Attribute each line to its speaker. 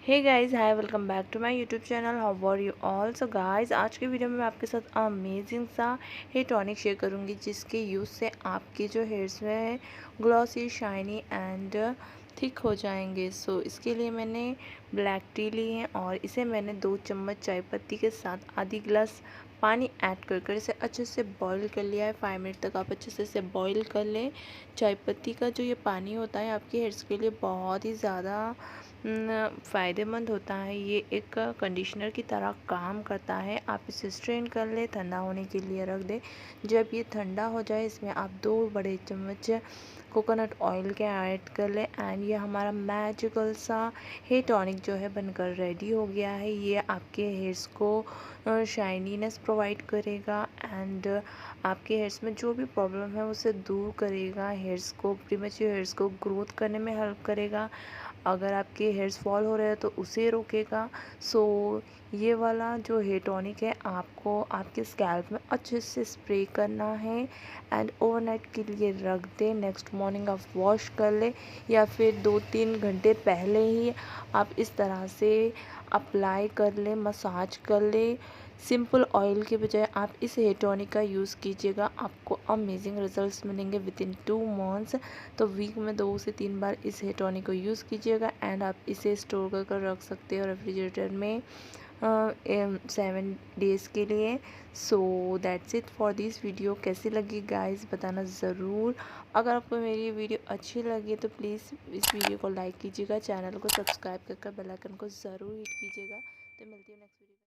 Speaker 1: Hey guys, hi, welcome back to my YouTube channel. How are you all? So guys, आज के video में मैं आपके साथ अमेजिंग सा हेयर टॉनिक शेयर करूंगी, जिसके यूज़ से आपके जो हेयर्स में ग्लॉसी, शाइनी एंड थिक हो जाएंगे। सो इसके लिए मैंने ब्लैक टी ली है और इसे मैंने 2 चम्मच चाय पत्ती के साथ आधी गिलास पानी ऐड कर इसे अच्छे से बॉईल कर लिया है। 5 मिनट तक आप अच्छे से इसे बॉईल कर लें। चाय पत्ती का जो ये पानी होता है आपके हेयर्स के लिए बहुत ही ज़्यादा फ़ायदेमंद होता है। ये एक कंडीशनर की तरह काम करता है। आप इसे स्ट्रेन कर ले, ठंडा होने के लिए रख दें। जब ये ठंडा हो जाए, इसमें आप 2 बड़े चम्मच कोकोनट ऑयल के ऐड कर लें एंड ये हमारा मैजिकल सा हेयर टॉनिक जो है बनकर रेडी हो गया है। ये आपके हेयर्स को शाइनीनेस प्रोवाइड करेगा एंड आपके हेयर्स में जो भी प्रॉब्लम है उसे दूर करेगा। हेयर्स को प्रीमेच्योर हेयर्स को ग्रोथ करने में हेल्प करेगा। अगर आपके हेयर्स फॉल हो रहे हैं तो उसे रोकेगा। सो ये वाला जो हेयर टॉनिक है आपको आपके स्कैल्प में अच्छे से स्प्रे करना है एंड ओवरनाइट के लिए रख दें। नेक्स्ट मॉर्निंग आप वॉश कर लें या फिर 2-3 घंटे पहले ही आप इस तरह से अप्लाई कर लें, मसाज कर लें। सिंपल ऑयल के बजाय आप इस हेयर टॉनिक का यूज़ कीजिएगा, आपको अमेजिंग रिजल्ट्स मिलेंगे विद इन 2 मंथ्स। तो वीक में 2 से 3 बार इस हेयर टॉनिक को यूज़ कीजिएगा एंड आप इसे स्टोर कर रख सकते हो रेफ्रिजरेटर में 7 डेज़ के लिए। So that's it for this video. कैसी लगी गाइस बताना ज़रूर। अगर आपको मेरी ये वीडियो अच्छी लगी तो प्लीज़ इस वीडियो को लाइक कीजिएगा, चैनल को सब्सक्राइब कर बेल आइकन को ज़रूर हिट कीजिएगा। तो मिलती है नेक्स्ट वीडियो।